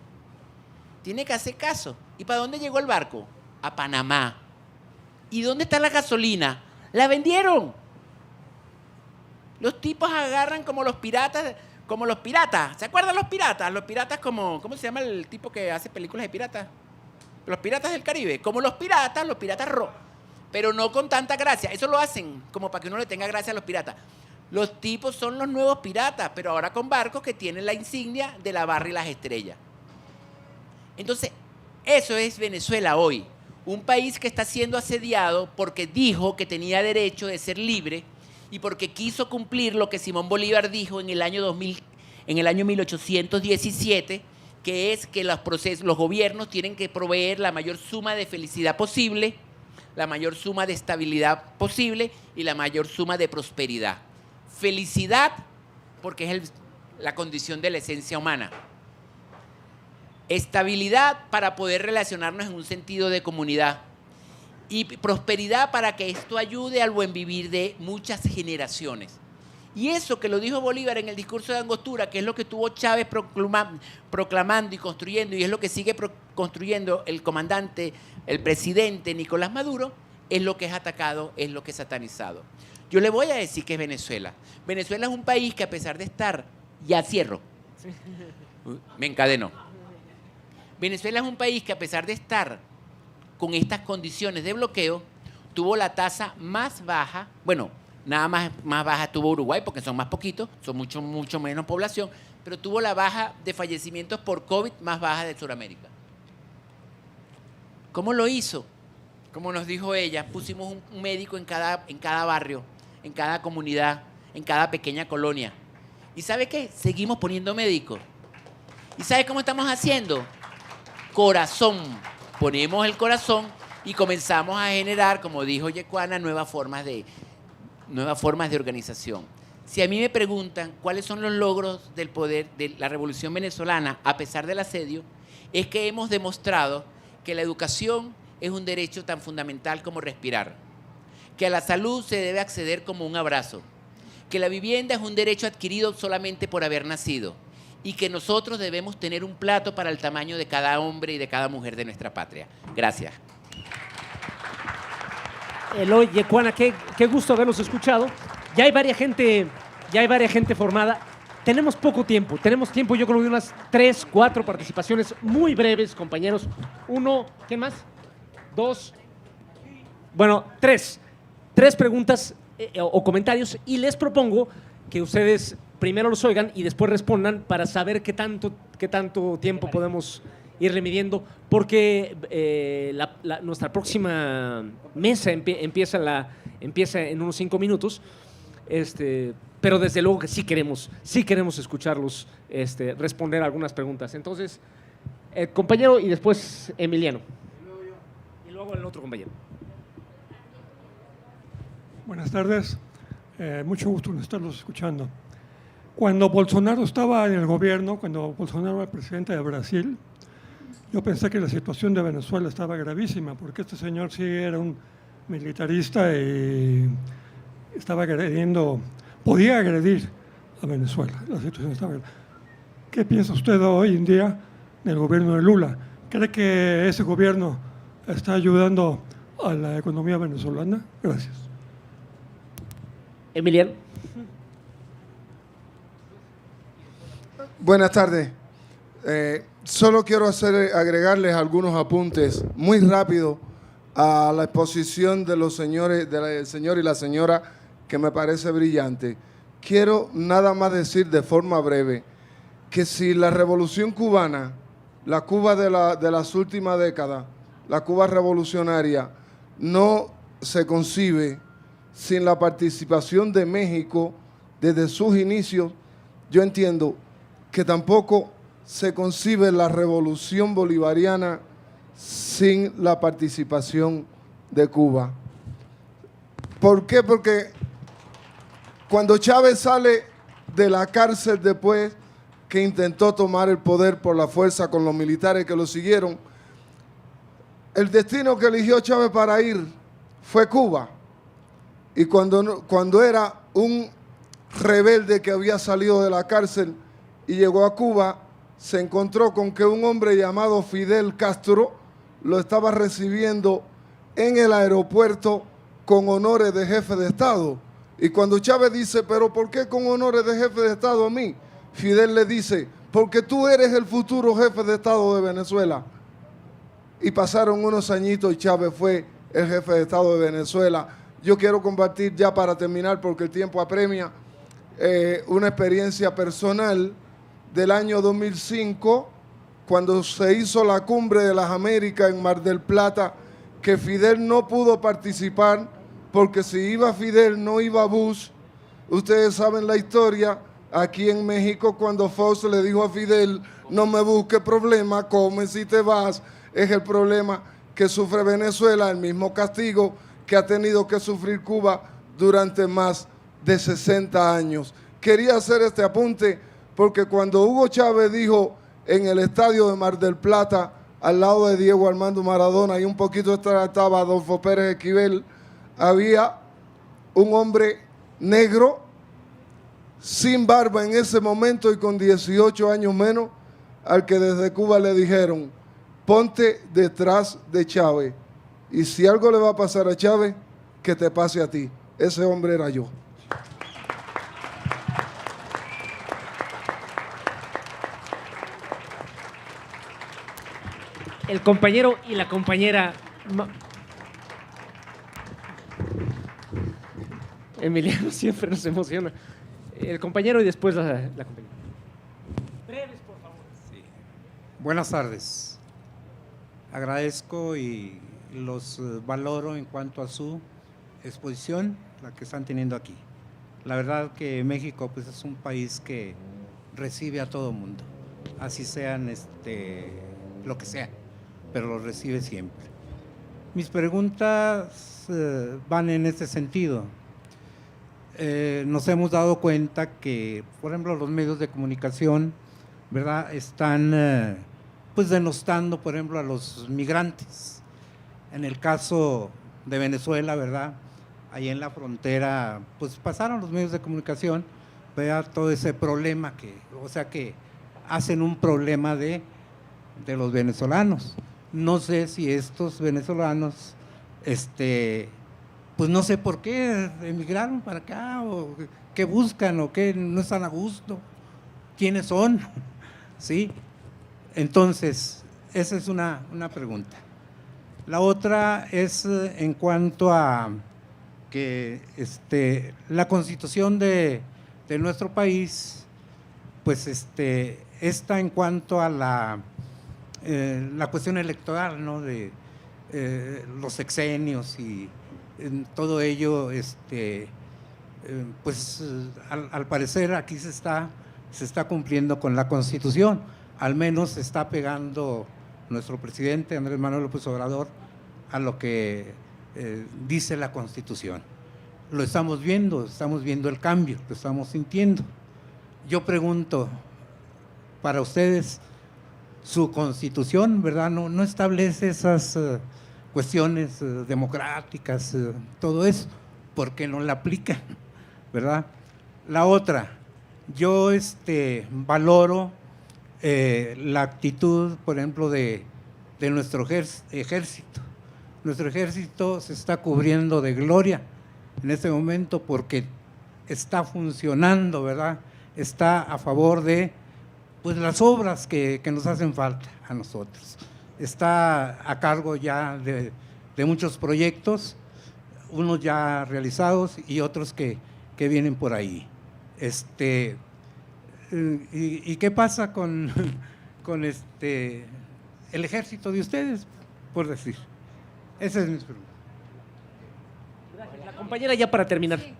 Tiene que hacer caso. ¿Y para dónde llegó el barco? A Panamá. ¿Y dónde está la gasolina? ¡La vendieron! Los tipos agarran como los piratas. ¿Se acuerdan los piratas? Los piratas como, ¿cómo se llama el tipo que hace películas de piratas? Los piratas del Caribe. Como los piratas pero no con tanta gracia. Eso lo hacen como para que uno le tenga gracia a los piratas. Los tipos son los nuevos piratas, pero ahora con barcos que tienen la insignia de la barra y las estrellas. Entonces, eso es Venezuela hoy. Un país que está siendo asediado porque dijo que tenía derecho de ser libre y porque quiso cumplir lo que Simón Bolívar dijo en el año 1817, que es que los gobiernos tienen que proveer la mayor suma de felicidad posible, la mayor suma de estabilidad posible y la mayor suma de prosperidad. Felicidad, porque es la condición de la esencia humana. Estabilidad para poder relacionarnos en un sentido de comunidad. Y prosperidad para que esto ayude al buen vivir de muchas generaciones. Y eso que lo dijo Bolívar en el discurso de Angostura, que es lo que tuvo Chávez proclamando y construyendo, y es lo que sigue construyendo el comandante, el presidente Nicolás Maduro, es lo que es atacado, es lo que es satanizado. Yo le voy a decir que es Venezuela. Venezuela es un país que a pesar de estar, ya cierro, me encadenó. Venezuela es un país que a pesar de estar con estas condiciones de bloqueo, tuvo la tasa más baja, bueno, Nada más baja tuvo Uruguay, porque son más poquitos, son mucho menos población, pero tuvo la baja de fallecimientos por COVID más baja de Sudamérica. ¿Cómo lo hizo? Como nos dijo ella, pusimos un médico en cada barrio, en cada comunidad, en cada pequeña colonia. ¿Y sabe qué? Seguimos poniendo médicos. ¿Y sabe cómo estamos haciendo? Corazón. Ponemos el corazón y comenzamos a generar, como dijo Yecuana, nuevas formas de organización. Si a mí me preguntan cuáles son los logros del poder de la Revolución Venezolana, a pesar del asedio, es que hemos demostrado que la educación es un derecho tan fundamental como respirar, que a la salud se debe acceder como un abrazo, que la vivienda es un derecho adquirido solamente por haber nacido y que nosotros debemos tener un plato para el tamaño de cada hombre y de cada mujer de nuestra patria. Gracias. Eloy, Yecuana, qué gusto haberlos escuchado. Ya hay varias gente formada. Tenemos poco tiempo. Tenemos tiempo, yo creo, de unas 3, 4 participaciones muy breves, compañeros. 1, ¿quién más? 2. Bueno, 3. 3 preguntas o comentarios y les propongo que ustedes primero los oigan y después respondan para saber qué tanto tiempo podemos irle midiendo, porque nuestra próxima mesa empieza en unos 5 minutos, pero desde luego que sí queremos escucharlos responder algunas preguntas. Entonces, compañero y después Emiliano. Y luego el otro compañero. Buenas tardes, mucho gusto en estarlos escuchando. Cuando Bolsonaro estaba en el gobierno, cuando Bolsonaro era presidente de Brasil, yo pensé que la situación de Venezuela estaba gravísima, porque este señor sí era un militarista y estaba podía agredir a Venezuela. La situación estaba grave. ¿Qué piensa usted hoy en día del gobierno de Lula? ¿Cree que ese gobierno está ayudando a la economía venezolana? Gracias. Emiliano. Buenas tardes. Solo quiero agregarles algunos apuntes muy rápido a la exposición de los señores, del señor y la señora, que me parece brillante. Quiero nada más decir de forma breve que si la revolución cubana, la Cuba de las últimas décadas, la Cuba revolucionaria, no se concibe sin la participación de México desde sus inicios, yo entiendo que tampoco se concibe la revolución bolivariana sin la participación de Cuba. ¿Por qué? Porque cuando Chávez sale de la cárcel después que intentó tomar el poder por la fuerza con los militares que lo siguieron, el destino que eligió Chávez para ir fue Cuba. Y cuando era un rebelde que había salido de la cárcel y llegó a Cuba, se encontró con que un hombre llamado Fidel Castro lo estaba recibiendo en el aeropuerto con honores de jefe de Estado. Y cuando Chávez dice, ¿pero por qué con honores de jefe de Estado a mí? Fidel le dice, porque tú eres el futuro jefe de Estado de Venezuela. Y pasaron unos añitos y Chávez fue el jefe de Estado de Venezuela. Yo quiero compartir ya para terminar, porque el tiempo apremia, una experiencia personal del año 2005, cuando se hizo la Cumbre de las Américas en Mar del Plata, que Fidel no pudo participar, porque si iba Fidel no iba Bush. Ustedes saben la historia, aquí en México, cuando Fox le dijo a Fidel, no me busque problema, come si te vas, es el problema que sufre Venezuela, el mismo castigo que ha tenido que sufrir Cuba durante más de 60 años. Quería hacer este apunte porque cuando Hugo Chávez dijo en el estadio de Mar del Plata, al lado de Diego Armando Maradona y un poquito estaba Adolfo Pérez Esquivel, había un hombre negro, sin barba en ese momento y con 18 años menos, al que desde Cuba le dijeron, ponte detrás de Chávez. Y si algo le va a pasar a Chávez, que te pase a ti. Ese hombre era yo. El compañero y la compañera. Emiliano siempre nos emociona. El compañero y después la compañera. Breves, por favor. Buenas tardes. Agradezco y los valoro en cuanto a su exposición, la que están teniendo aquí. La verdad que México pues, es un país que recibe a todo mundo, así sean lo que sea, pero lo recibe siempre. Mis preguntas van en este sentido. Nos hemos dado cuenta que, por ejemplo, los medios de comunicación, ¿verdad?, están pues denostando, por ejemplo, a los migrantes. En el caso de Venezuela, ¿verdad?, ahí en la frontera, pues pasaron los medios de comunicación, ¿verdad?, todo ese problema que hacen un problema de los venezolanos. No sé si estos venezolanos, pues no sé por qué emigraron para acá, o qué buscan, o qué no están a gusto, quiénes son, ¿sí? Entonces, esa es una pregunta. La otra es en cuanto a que la Constitución de nuestro país, pues está en cuanto a la cuestión electoral, ¿no?, de los sexenios y todo ello, pues al parecer aquí se está cumpliendo con la Constitución, al menos se está pegando nuestro presidente Andrés Manuel López Obrador a lo que dice la Constitución. Lo estamos viendo el cambio, lo estamos sintiendo. Yo pregunto, para ustedes, su Constitución, ¿verdad?, no establece esas cuestiones democráticas, todo eso, ¿por qué no la aplican?, ¿verdad? La otra, yo valoro la actitud, por ejemplo, de nuestro ejército. Nuestro ejército se está cubriendo de gloria en este momento porque está funcionando, ¿verdad? Está a favor de pues, las obras que nos hacen falta a nosotros. Está a cargo ya de muchos proyectos, unos ya realizados y otros que vienen por ahí. ¿Y qué pasa con el ejército de ustedes, por decir? Esa es mi pregunta. La compañera ya para terminar. Sí.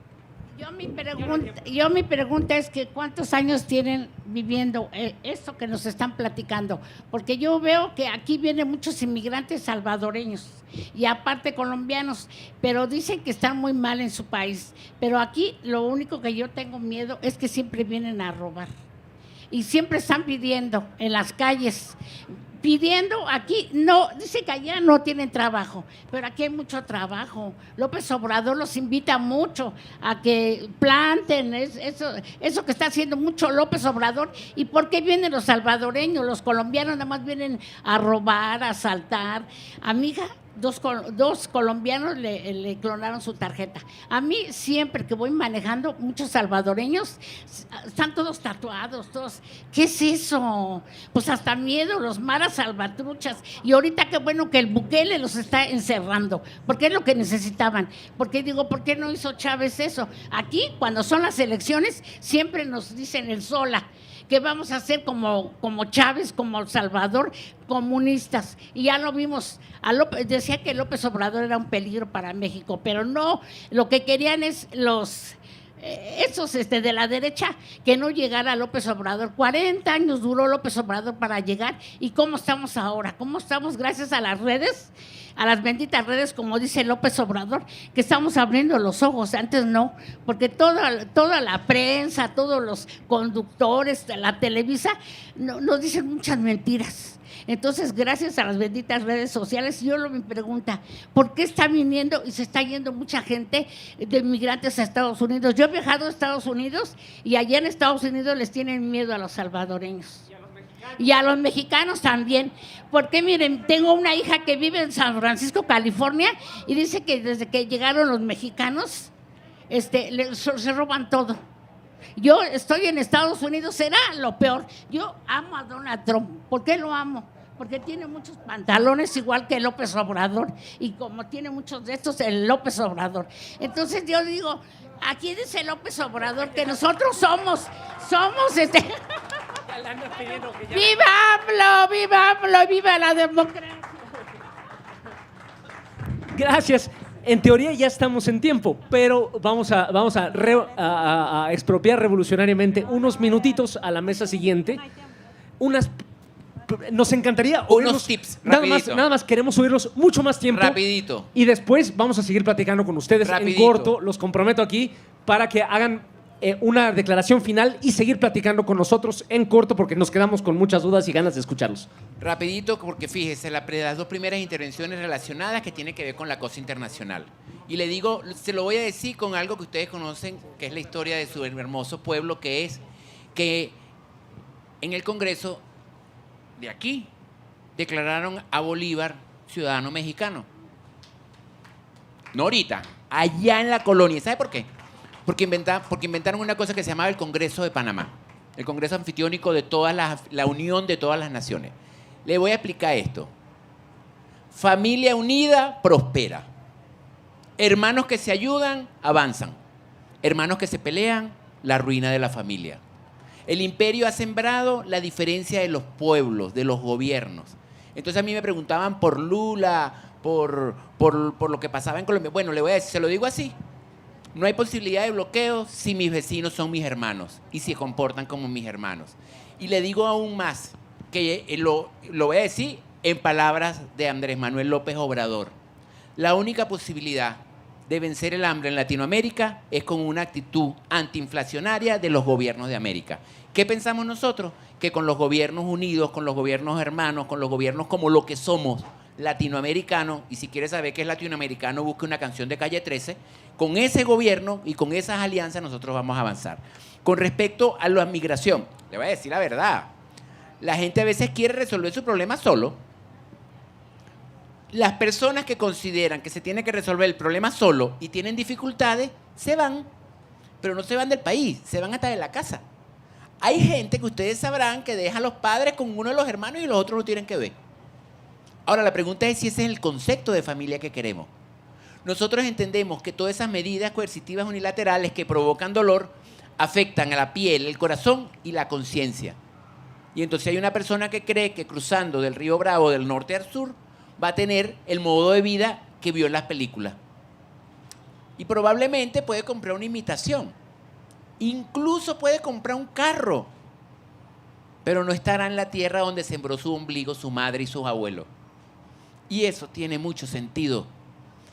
Yo mi pregunta es que ¿cuántos años tienen viviendo esto que nos están platicando? Porque yo veo que aquí vienen muchos inmigrantes salvadoreños y aparte colombianos, pero dicen que están muy mal en su país. Pero aquí lo único que yo tengo miedo es que siempre vienen a robar y siempre están pidiendo en las calles. Pidiendo aquí, no, dice que allá no tienen trabajo, pero aquí hay mucho trabajo. López Obrador los invita mucho a que planten, eso que está haciendo mucho López Obrador. ¿Y por qué vienen los salvadoreños? Los colombianos nada más vienen a robar, a asaltar. A mi hija, dos colombianos le clonaron su tarjeta. A mí siempre que voy manejando, muchos salvadoreños están todos tatuados, todos. ¿Qué es eso? Pues hasta miedo, los maras salvatruchas. Y ahorita qué bueno que el Bukele los está encerrando, porque es lo que necesitaban. Porque digo, ¿por qué no hizo Chávez eso? Aquí, cuando son las elecciones, siempre nos dicen el sola, que vamos a hacer como Chávez, como El Salvador, comunistas. Y ya lo vimos, decía que López Obrador era un peligro para México, pero no, lo que querían es esos de la derecha, que no llegara López Obrador. 40 años duró López Obrador para llegar. ¿Y cómo estamos ahora? ¿Cómo estamos gracias a las redes? A las benditas redes, como dice López Obrador, que estamos abriendo los ojos. Antes no, porque toda la prensa, todos los conductores de la Televisa nos dicen muchas mentiras. Entonces, gracias a las benditas redes sociales, me pregunta, ¿por qué está viniendo y se está yendo mucha gente de inmigrantes a Estados Unidos? Yo he viajado a Estados Unidos y allá en Estados Unidos les tienen miedo a los salvadoreños. Y a los mexicanos también, porque miren, tengo una hija que vive en San Francisco, California, y dice que desde que llegaron los mexicanos, se roban todo. Yo estoy en Estados Unidos, será lo peor. Yo amo a Donald Trump. ¿Por qué lo amo? Porque tiene muchos pantalones igual que López Obrador, y como tiene muchos de estos, el López Obrador. Entonces yo digo, Aquí dice López Obrador que nosotros somos ¡Viva AMLO! ¡Viva AMLO! ¡Viva la democracia! Gracias. En teoría ya estamos en tiempo, pero vamos a expropiar revolucionariamente unos minutitos a la mesa siguiente. Nos encantaría oírlos. Unos tips, nada más queremos oírlos mucho más tiempo. Rapidito. Y después vamos a seguir platicando con ustedes Rapidito. en corto. Los comprometo aquí para que hagan una declaración final y seguir platicando con nosotros en corto porque nos quedamos con muchas dudas y ganas de escucharlos. Rapidito, porque fíjese, las dos primeras intervenciones relacionadas que tienen que ver con la cosa internacional. Y le digo, se lo voy a decir con algo que ustedes conocen, que es la historia de su hermoso pueblo, que es que en el Congreso de aquí declararon a Bolívar ciudadano mexicano. No ahorita, allá en la colonia. ¿Sabe por qué? Porque inventaron una cosa que se llamaba el Congreso de Panamá, el Congreso anfitriónico de la unión de todas las naciones. Le voy a explicar esto. Familia unida prospera. Hermanos que se ayudan avanzan. Hermanos que se pelean, la ruina de la familia. El imperio ha sembrado la diferencia de los pueblos, de los gobiernos. Entonces a mí me preguntaban por Lula, por lo que pasaba en Colombia. Bueno, le voy a decir, se lo digo así. No hay posibilidad de bloqueo si mis vecinos son mis hermanos y se comportan como mis hermanos. Y le digo aún más, que lo voy a decir en palabras de Andrés Manuel López Obrador. La única posibilidad de vencer el hambre en Latinoamérica es con una actitud antiinflacionaria de los gobiernos de América. ¿Qué pensamos nosotros? Que con los gobiernos unidos, con los gobiernos hermanos, con los gobiernos como lo que somos, latinoamericano, y si quiere saber qué es latinoamericano, busque una canción de Calle 13, con ese gobierno y con esas alianzas nosotros vamos a avanzar. Con respecto a la migración, le voy a decir la verdad, la gente a veces quiere resolver su problema solo. Las personas que consideran que se tiene que resolver el problema solo y tienen dificultades, se van, pero no se van del país, se van hasta de la casa. Hay gente que ustedes sabrán que deja a los padres con uno de los hermanos y los otros no tienen que ver. Ahora, la pregunta es si ese es el concepto de familia que queremos. Nosotros entendemos que todas esas medidas coercitivas unilaterales que provocan dolor afectan a la piel, el corazón y la conciencia. Y entonces hay una persona que cree que cruzando del río Bravo del norte al sur va a tener el modo de vida que vio en las películas. Y probablemente puede comprar una imitación. Incluso puede comprar un carro. Pero no estará en la tierra donde sembró su ombligo su madre y sus abuelos. Y eso tiene mucho sentido.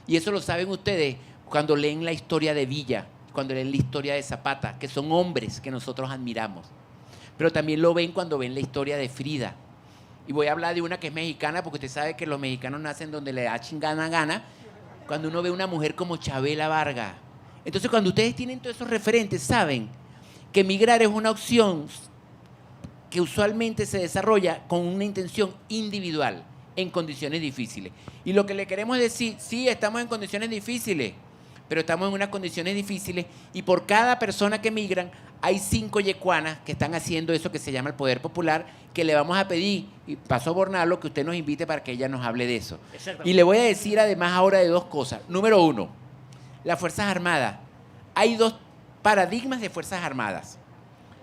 Y eso lo saben ustedes cuando leen la historia de Villa, cuando leen la historia de Zapata, que son hombres que nosotros admiramos. Pero también lo ven cuando ven la historia de Frida. Y voy a hablar de una que es mexicana, porque usted sabe que los mexicanos nacen donde le da chingada gana, cuando uno ve una mujer como Chabela Vargas. Entonces, cuando ustedes tienen todos esos referentes, saben que migrar es una opción que usualmente se desarrolla con una intención individual, en condiciones difíciles. Y lo que le queremos decir, sí, estamos en condiciones difíciles, pero estamos en unas condiciones difíciles y por cada persona que migran hay 5 yecuanas que están haciendo eso que se llama el poder popular, que le vamos a pedir, y paso a Bornalo, que usted nos invite para que ella nos hable de eso. Y le voy a decir además ahora de 2 cosas. Número 1, las Fuerzas Armadas. Hay 2 paradigmas de Fuerzas Armadas.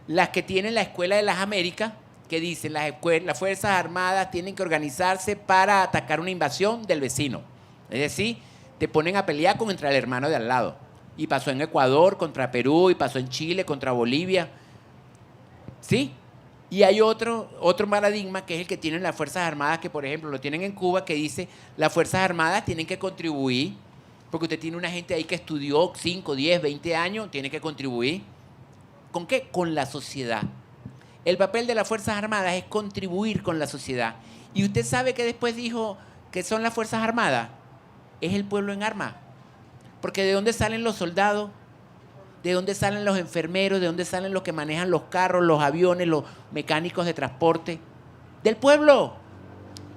Las que tienen la Escuela de las Américas, que dicen las Fuerzas Armadas tienen que organizarse para atacar una invasión del vecino. Es decir, te ponen a pelear contra el hermano de al lado. Y pasó en Ecuador contra Perú, y pasó en Chile contra Bolivia. ¿Sí? Y hay otro paradigma que es el que tienen las Fuerzas Armadas, que por ejemplo lo tienen en Cuba, que dice las Fuerzas Armadas tienen que contribuir, porque usted tiene una gente ahí que estudió 5, 10, 20 años, tiene que contribuir. ¿Con qué? Con la sociedad. El papel de las Fuerzas Armadas es contribuir con la sociedad. Y usted sabe que después dijo que son las Fuerzas Armadas. Es el pueblo en armas. Porque ¿de dónde salen los soldados? ¿De dónde salen los enfermeros? ¿De dónde salen los que manejan los carros, los aviones, los mecánicos de transporte? Del pueblo.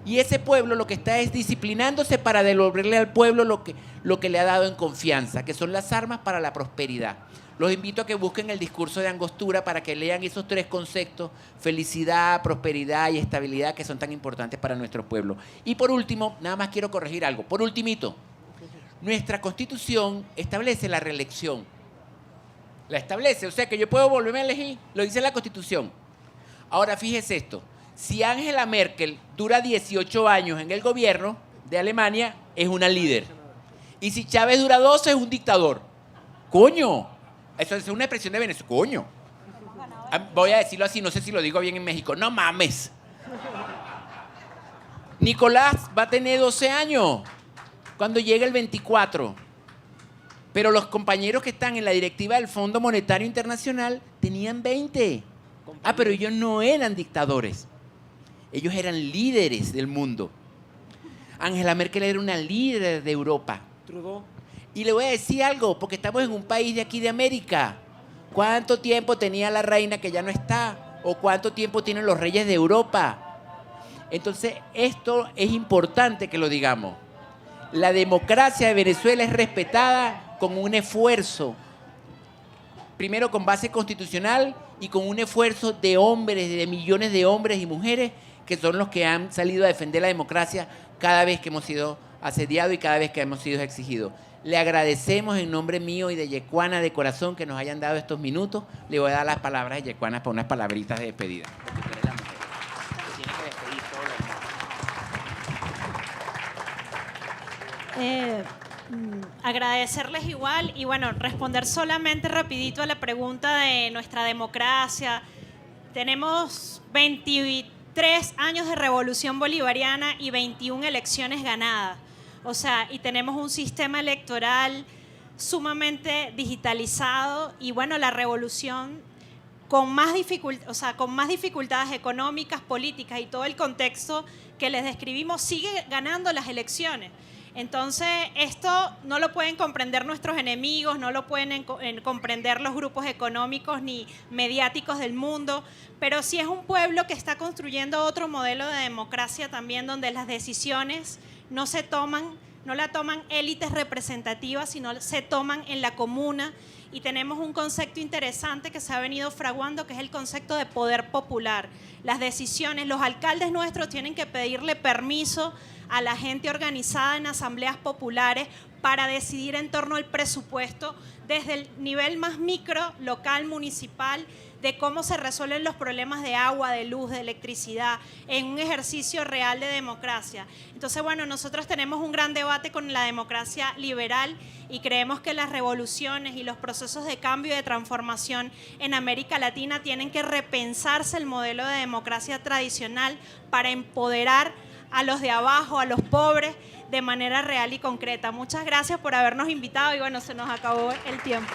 Y ese pueblo lo que está es disciplinándose para devolverle al pueblo lo que le ha dado en confianza, que son las armas para la prosperidad. Los invito a que busquen el discurso de Angostura para que lean esos 3 conceptos, felicidad, prosperidad y estabilidad, que son tan importantes para nuestro pueblo. Y por último, nada más quiero corregir algo. Por ultimito, nuestra Constitución establece la reelección. La establece. O sea que yo puedo volverme a elegir. Lo dice la Constitución. Ahora, fíjese esto. Si Angela Merkel dura 18 años en el gobierno de Alemania, es una líder. Y si Chávez dura 12, es un dictador. ¡Coño! Eso es una expresión de Venezuela. ¡Coño! Voy a decirlo así, no sé si lo digo bien en México. ¡No mames! Nicolás va a tener 12 años cuando llegue el 24. Pero los compañeros que están en la directiva del Fondo Monetario Internacional tenían 20. Ah, pero ellos no eran dictadores. Ellos eran líderes del mundo. Angela Merkel era una líder de Europa. Trudeau. Y le voy a decir algo, porque estamos en un país de aquí de América. ¿Cuánto tiempo tenía la reina que ya no está? ¿O cuánto tiempo tienen los reyes de Europa? Entonces, esto es importante que lo digamos. La democracia de Venezuela es respetada con un esfuerzo, primero con base constitucional y con un esfuerzo de hombres, de millones de hombres y mujeres que son los que han salido a defender la democracia cada vez que hemos sido asediados y cada vez que hemos sido exigidos. Le agradecemos en nombre mío y de Yecuana de corazón que nos hayan dado estos minutos. Le voy a dar las palabras de Yecuana para unas palabritas de despedida. Porque tú eres la mujer que tiene que despedir todo lo demás. Agradecerles igual y bueno, responder solamente rapidito a la pregunta de nuestra democracia. Tenemos 23 años de revolución bolivariana y 21 elecciones ganadas. O sea, y tenemos un sistema electoral sumamente digitalizado y bueno, la revolución con más dificultades económicas, políticas y todo el contexto que les describimos sigue ganando las elecciones. Entonces, esto no lo pueden comprender nuestros enemigos, no lo pueden comprender los grupos económicos ni mediáticos del mundo, pero sí es un pueblo que está construyendo otro modelo de democracia también, donde las decisiones no la toman élites representativas, sino se toman en la comuna. Y tenemos un concepto interesante que se ha venido fraguando, que es el concepto de poder popular. Las decisiones, los alcaldes nuestros tienen que pedirle permiso a la gente organizada en asambleas populares para decidir en torno al presupuesto desde el nivel más micro, local, municipal, de cómo se resuelven los problemas de agua, de luz, de electricidad, en un ejercicio real de democracia. Entonces, bueno, nosotros tenemos un gran debate con la democracia liberal y creemos que las revoluciones y los procesos de cambio y de transformación en América Latina tienen que repensarse el modelo de democracia tradicional para empoderar a los de abajo, a los pobres, de manera real y concreta. Muchas gracias por habernos invitado y bueno, se nos acabó el tiempo.